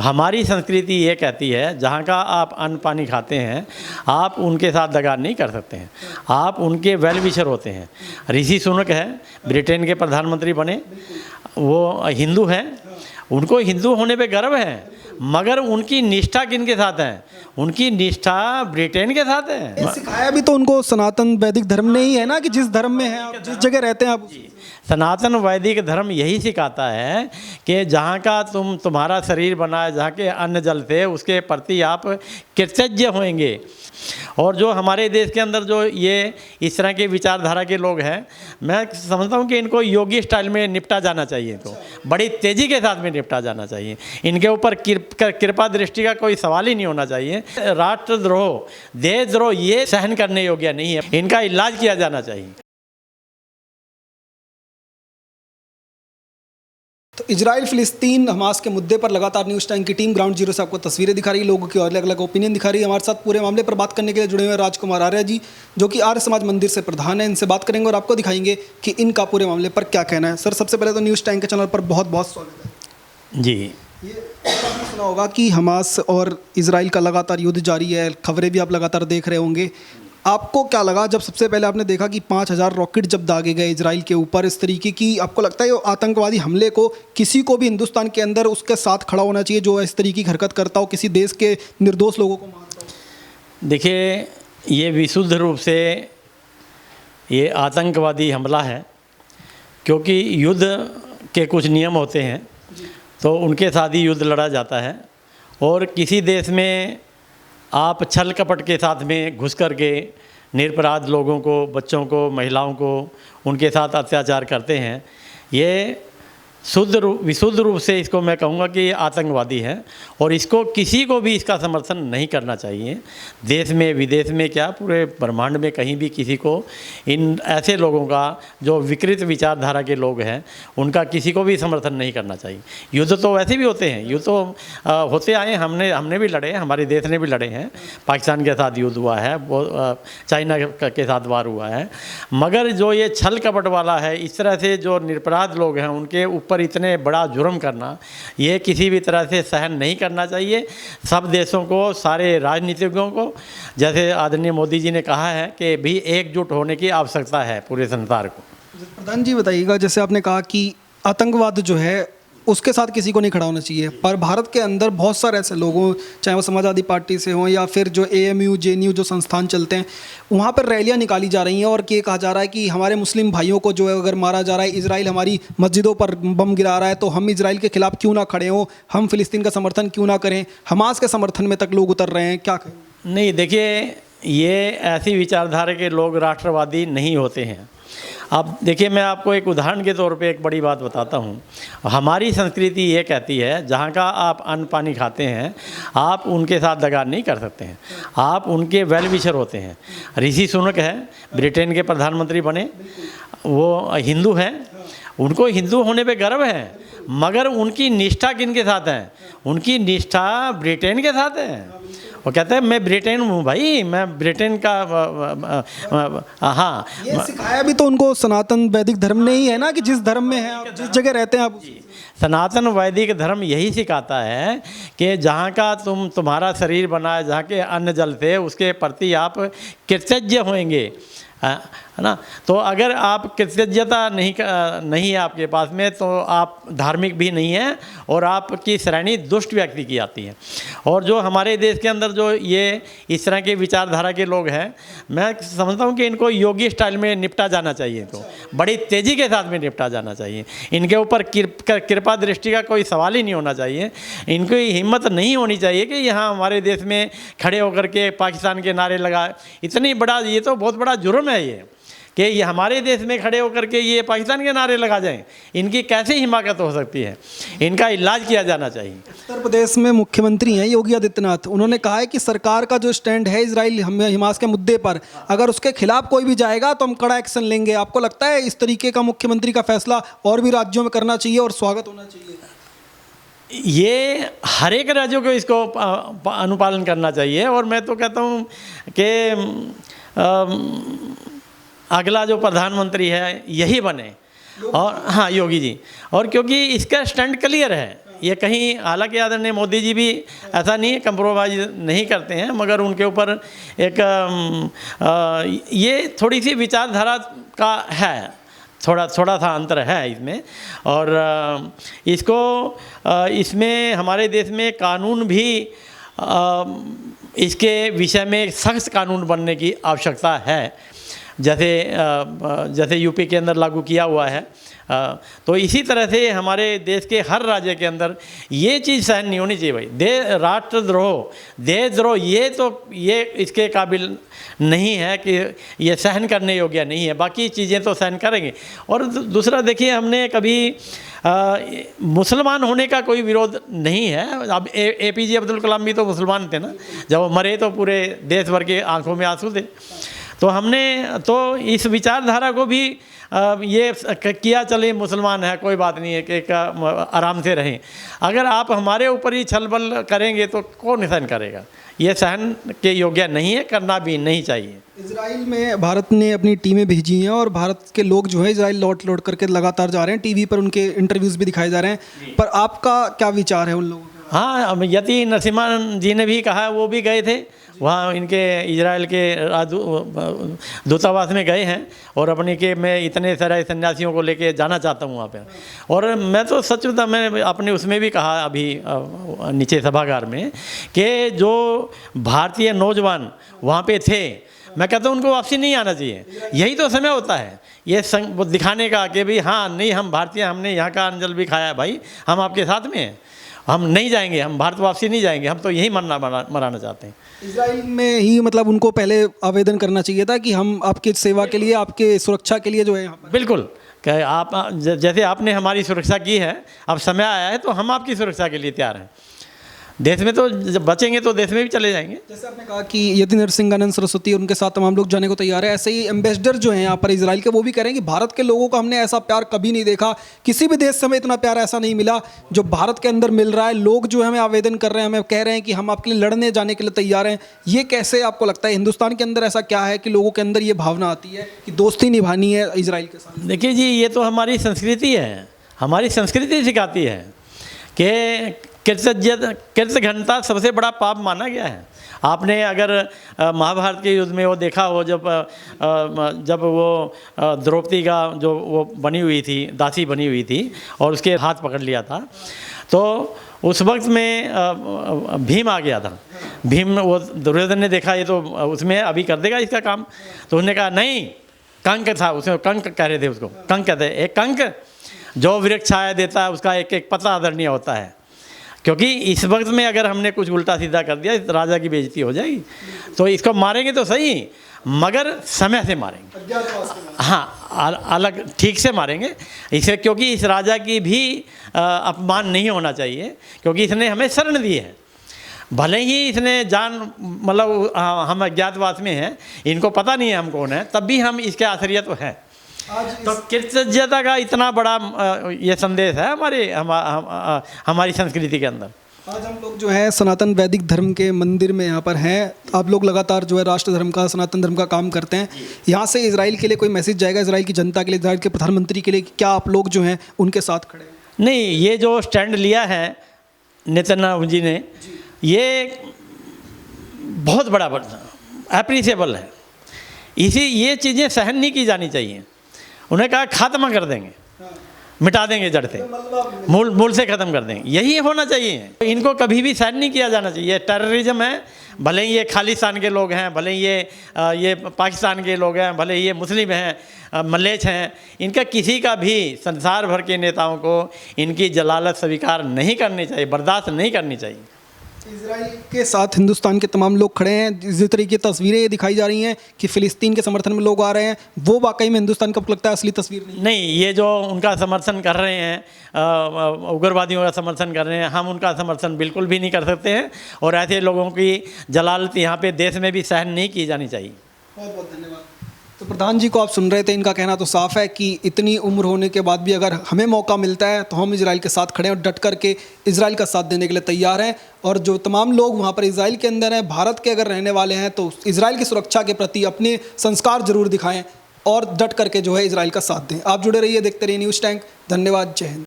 हमारी संस्कृति ये कहती है जहाँ का आप अन्न पानी खाते हैं आप उनके साथ दगा नहीं कर सकते हैं, आप उनके वेल विशर होते हैं। ऋषि सुनक है, ब्रिटेन के प्रधानमंत्री बने, वो हिंदू हैं, उनको हिंदू होने पे गर्व है, मगर उनकी निष्ठा किन के साथ है? उनकी निष्ठा ब्रिटेन के साथ है। सिखाया भी तो उनको सनातन वैदिक धर्म ने ही है ना, कि जिस धर्म में है आप, जिस जगह रहते हैं आप। सनातन वैदिक धर्म यही सिखाता है कि जहाँ का तुम्हारा शरीर बना है, जहाँ के अन्न जल थे, उसके प्रति आप कृतज्ञ होंगे। और जो हमारे देश के अंदर जो ये इस तरह के विचारधारा के लोग हैं, मैं समझता हूँ कि इनको योगी स्टाइल में निपटा जाना चाहिए, इनको बड़ी तेज़ी के साथ में निपटा जाना चाहिए। इनके ऊपर कृपा दृष्टि का कोई सवाल ही नहीं होना चाहिए। राष्ट्रद्रोह, देशद्रोह ये सहन करने योग्य नहीं है, इनका इलाज किया जाना चाहिए। तो इजराइल फिलिस्तीन हमास के मुद्दे पर लगातार न्यूज़ टाइम की टीम ग्राउंड जीरो से आपको तस्वीरें दिखा रही है, लोगों की अलग अलग ओपिनियन दिखा रही है। हमारे साथ पूरे मामले पर बात करने के लिए जुड़े हुए हैं राजकुमार आर्य जी, जो कि आर्य समाज मंदिर से प्रधान है। इनसे बात करेंगे और आपको दिखाएंगे कि इनका पूरे मामले पर क्या कहना है। सर, सबसे पहले तो न्यूज़ टाइम के चैनल पर बहुत बहुत स्वागत है जी। ये आपने सुना होगा कि हमास और इजराइल का लगातार युद्ध जारी है, खबरें भी आप लगातार देख रहे होंगे। आपको क्या लगा जब सबसे पहले आपने देखा कि 5000 रॉकेट जब दागे गए इजराइल के ऊपर इस तरीके की? आपको लगता है ये आतंकवादी हमले को किसी को भी हिंदुस्तान के अंदर उसके साथ खड़ा होना चाहिए जो इस तरीके की हरकत करता हो, किसी देश के निर्दोष लोगों को मारता हो? देखिए, ये विशुद्ध रूप से ये आतंकवादी हमला है, क्योंकि युद्ध के कुछ नियम होते हैं, तो उनके साथ ही युद्ध लड़ा जाता है। और किसी देश में आप छल कपट के साथ में घुस कर के निरपराध लोगों को, बच्चों को, महिलाओं को उनके साथ अत्याचार करते हैं, ये विशुद्ध रूप से इसको मैं कहूँगा कि आतंकवादी है। और इसको किसी को भी इसका समर्थन नहीं करना चाहिए, देश में विदेश में क्या पूरे ब्रह्मांड में कहीं भी किसी को इन ऐसे लोगों का, जो विकृत विचारधारा के लोग हैं, उनका किसी को भी समर्थन नहीं करना चाहिए। युद्ध तो वैसे भी होते हैं, युद्ध तो होते आए, हमने भी लड़े, हमारे देश ने भी लड़े हैं। पाकिस्तान के साथ युद्ध हुआ है, वो चाइना के साथ वार हुआ है। मगर जो ये छल कपट वाला है, इस तरह से जो निरपराध लोग हैं उनके ऊपर इतने बड़ा जुर्म करना, ये किसी भी तरह से सहन नहीं करना चाहिए। सब देशों को, सारे राजनीतिज्ञों को, जैसे आदरणीय मोदी जी ने कहा है कि भी एकजुट होने की आवश्यकता है पूरे संसार को। प्रधान जी बताइएगा, जैसे आपने कहा कि आतंकवाद जो है उसके साथ किसी को नहीं खड़ा होना चाहिए, पर भारत के अंदर बहुत सारे ऐसे लोग हों, चाहे वो समाजवादी पार्टी से हों या फिर जो AMU JNU जो संस्थान चलते हैं, वहाँ पर रैलियाँ निकाली जा रही हैं और ये कहा जा रहा है कि हमारे मुस्लिम भाइयों को जो है अगर मारा जा रहा है, इजराइल हमारी मस्जिदों पर बम गिरा रहा है, तो हम इजराइल के खिलाफ क्यों ना खड़े हों, हम फिलिस्तीन का समर्थन क्यों ना करें। हमास के समर्थन में तक लोग उतर रहे हैं, क्या कहें? नहीं, देखिए, ये ऐसी विचारधारा के लोग राष्ट्रवादी नहीं होते हैं। अब देखिए, मैं आपको एक उदाहरण के तौर पे एक बड़ी बात बताता हूँ। हमारी संस्कृति ये कहती है जहाँ का आप अन्न पानी खाते हैं आप उनके साथ दगा नहीं कर सकते हैं, आप उनके वेल विशर होते हैं। ऋषि सुनक है, ब्रिटेन के प्रधानमंत्री बने, वो हिंदू हैं, उनको हिंदू होने पे गर्व है, मगर उनकी निष्ठा किन के साथ है? उनकी निष्ठा ब्रिटेन के साथ है। वो कहते हैं मैं ब्रिटेन हूँ भाई, मैं ब्रिटेन का हाँ। ये सिखाया भी तो उनको सनातन वैदिक धर्म ने ही है ना, कि जिस धर्म में है आप, जिस जगह रहते हैं आप। सनातन वैदिक धर्म यही सिखाता है कि जहाँ का तुम्हारा शरीर बना है, जहाँ के अन्न जल थे, उसके प्रति आप कृतज्ञ होंगे, है ना। तो अगर आप कृतज्ञता नहीं है आपके पास में, तो आप धार्मिक भी नहीं हैं और आपकी श्रेणी दुष्ट व्यक्ति की आती है। और जो हमारे देश के अंदर जो ये इस तरह के विचारधारा के लोग हैं, मैं समझता हूँ कि इनको योगी स्टाइल में निपटा जाना चाहिए, इनको बड़ी तेज़ी के साथ में निपटा जाना चाहिए। इनके ऊपर कृपा दृष्टि का कोई सवाल ही नहीं होना चाहिए। इनकी हिम्मत नहीं होनी चाहिए कि यहाँ हमारे देश में खड़े होकर के पाकिस्तान के नारे लगा, इतनी बड़ा, ये तो बहुत बड़ा जुर्म है ये, कि ये हमारे देश में खड़े होकर के ये पाकिस्तान के नारे लगा जाएं। इनकी कैसे हिमाकत हो सकती है? इनका इलाज किया जाना चाहिए। उत्तर प्रदेश में मुख्यमंत्री हैं योगी आदित्यनाथ, उन्होंने कहा है कि सरकार का जो स्टैंड है इजराइल हमास के मुद्दे पर, अगर उसके खिलाफ कोई भी जाएगा तो हम कड़ा एक्शन लेंगे। आपको लगता है इस तरीके का मुख्यमंत्री का फैसला और भी राज्यों में करना चाहिए और स्वागत होना चाहिए? ये हर एक राज्यों को इसको अनुपालन करना चाहिए। और मैं तो कहता हूँ कि अगला जो प्रधानमंत्री है यही बने, और हाँ, योगी जी। और क्योंकि इसका स्टैंड क्लियर है ये कहीं, हालांकि आदरणीय मोदी जी भी ऐसा नहीं है, कंप्रोमाइज नहीं करते हैं, मगर उनके ऊपर एक ये थोड़ी सी विचारधारा का है, थोड़ा सा अंतर है इसमें। और इसको इसमें हमारे देश में कानून भी इसके विषय में सख्त कानून बनने की आवश्यकता है, जैसे यूपी के अंदर लागू किया हुआ है। तो इसी तरह से हमारे देश के हर राज्य के अंदर ये चीज़ सहन नहीं होनी चाहिए भाई। राष्ट्रद्रोह, देशद्रोह, ये इसके काबिल नहीं है कि ये सहन करने योग्य नहीं है। बाकी चीज़ें तो सहन करेंगे। और दूसरा देखिए, हमने कभी मुसलमान होने का कोई विरोध नहीं है। अब APJ अब्दुल कलाम भी तो मुसलमान थे ना, जब वो मरे तो पूरे देश भर के आंखों में आंसू थे। तो हमने तो इस विचारधारा को भी ये किया, चले मुसलमान है कोई बात नहीं है कि आराम से रहें। अगर आप हमारे ऊपर ही छल बल करेंगे तो कौन सहन करेगा? ये सहन के योग्य नहीं है, करना भी नहीं चाहिए। इजराइल में भारत ने अपनी टीमें भेजी हैं और भारत के लोग जो है इजराइल लौट करके लगातार जा रहे हैं, टीवी पर उनके इंटरव्यूज़ भी दिखाए जा रहे हैं, पर आपका क्या विचार है उन लोगों का? हाँ, यति नरसिम्हा जी ने भी कहा, वो भी गए थे वहाँ, इनके इजराइल के दूतावास में गए हैं, और अपने के मैं इतने सारे सन्यासियों को लेके जाना चाहता हूँ वहाँ पे। और मैं तो सच में, मैं अपने उसमें भी कहा अभी नीचे सभागार में, कि जो भारतीय नौजवान वहाँ पे थे, मैं कहता हूँ उनको वापसी नहीं आना चाहिए। यही तो समय होता है ये दिखाने का कि भाई हाँ, नहीं, हम भारतीय, हमने यहाँ का अन्न जल भी खाया है भाई, हम आपके साथ में हैं, हम नहीं जाएंगे, हम भारत वापसी नहीं जाएंगे, हम तो यही मराना चाहते हैं। इजराइल में ही मतलब उनको पहले आवेदन करना चाहिए था कि हम आपकी सेवा के लिए, आपके सुरक्षा के लिए जो है यहाँ पर। बिल्कुल, कि आप जैसे आपने हमारी सुरक्षा की है, अब समय आया है तो हम आपकी सुरक्षा के लिए तैयार हैं। देश में तो जब बचेंगे तो देश में भी चले जाएंगे। जैसे आपने कहा कि यति नरसिंहानंद सरस्वती और उनके साथ तमाम लोग जाने को तैयार है, ऐसे ही एम्बेसडर जो हैं यहाँ पर इजराइल के, वो भी कह रहे हैं कि भारत के लोगों का हमने ऐसा प्यार कभी नहीं देखा, किसी भी देश से हमें इतना प्यार ऐसा नहीं मिला जो भारत के अंदर मिल रहा है। लोग जो है हमें आवेदन कर रहे हैं, हमें कह रहे हैं कि हम आपके लिए लड़ने जाने के लिए तैयार हैं। ये कैसे आपको लगता है, हिंदुस्तान के अंदर ऐसा क्या है कि लोगों के अंदर ये भावना आती है कि दोस्ती निभानी है इजराइल के साथ? देखिए जी, ये तो हमारी संस्कृति है, हमारी संस्कृति सिखाती है कि कृत घंटा सबसे बड़ा पाप माना गया है। आपने अगर महाभारत के युद्ध में वो देखा हो, जब वो द्रौपदी का जो वो बनी हुई थी, दासी बनी हुई थी, और उसके हाथ पकड़ लिया था, तो उस वक्त में भीम आ गया था। भीम, वो दुर्योधन ने देखा ये तो उसमें अभी कर देगा इसका काम, तो उसने कहा नहीं, कंक था, उसमें कंक कह रहे थे उसको, कंक कहते हैं। एक कंक जो वृक्ष छाया देता है, उसका एक एक पत्ता आदरणीय होता है। क्योंकि इस वक्त में अगर हमने कुछ उल्टा सीधा कर दिया, इस राजा की बेइज्जती हो जाएगी। तो इसको मारेंगे तो सही, मगर समय से मारेंगे, हाँ, अलग ठीक से मारेंगे इसे, क्योंकि इस राजा की भी अपमान नहीं होना चाहिए, क्योंकि इसने हमें शरण दी है। भले ही इसने जान, मतलब हम अज्ञातवास में हैं, इनको पता नहीं है हम कौन है, तब भी हम इसके आश्रय तो हैं। तो कृतज्ञता का इतना बड़ा ये संदेश है हमारी संस्कृति के अंदर। आज हम लोग जो है सनातन वैदिक धर्म के मंदिर में यहाँ पर हैं। आप लोग लगातार जो है राष्ट्र धर्म का, सनातन धर्म का काम करते हैं। यहाँ से इजराइल के लिए कोई मैसेज जाएगा, इजराइल की जनता के लिए, इजराइल के प्रधानमंत्री के लिए, क्या आप लोग जो हैं उनके साथ खड़े हैं? नहीं, ये जो स्टैंड लिया है नेतन्याहू जी ने, ये बहुत बड़ा एप्रिसिएबल है। ये चीज़ें सहन नहीं की जानी चाहिए। उन्हें कहा खात्मा कर देंगे, मिटा देंगे जड़ से, मूल से ख़त्म कर देंगे, यही होना चाहिए। इनको कभी भी सहन नहीं किया जाना चाहिए। टेररिज्म है, भले ही ये खालिस्तान के लोग हैं, भले ही ये पाकिस्तान के लोग हैं, भले ही ये मुस्लिम हैं, मलेच्छ हैं, इनका किसी का भी, संसार भर के नेताओं को इनकी जलालत स्वीकार नहीं करनी चाहिए, बर्दाश्त नहीं करनी चाहिए। इजराइल के साथ हिंदुस्तान के तमाम लोग खड़े हैं। जिस तरीके की तस्वीरें ये दिखाई जा रही हैं कि फ़िलिस्तीन के समर्थन में लोग आ रहे हैं, वो वाकई में हिंदुस्तान का लगता है असली तस्वीर नहीं। ये जो उनका समर्थन कर रहे हैं, उग्रवादियों का समर्थन कर रहे हैं, हम उनका समर्थन बिल्कुल भी नहीं कर सकते हैं, और ऐसे लोगों की जलालत यहाँ पे देश में भी सहन नहीं की जानी चाहिए। बहुत बहुत धन्यवाद। तो प्रधान जी को आप सुन रहे थे, इनका कहना तो साफ है कि इतनी उम्र होने के बाद भी अगर हमें मौका मिलता है तो हम इजराइल के साथ खड़े हैं और डट करके इजराइल का साथ देने के लिए तैयार हैं। और जो तमाम लोग वहाँ पर इजराइल के अंदर हैं, भारत के अगर रहने वाले हैं, तो इजराइल की सुरक्षा के प्रति अपने संस्कार जरूर दिखाएं और डट करके जो है इजराइल का साथ दें। आप जुड़े रहिए, देखते रहिए न्यूज़ टैंक। धन्यवाद, जय हिंद।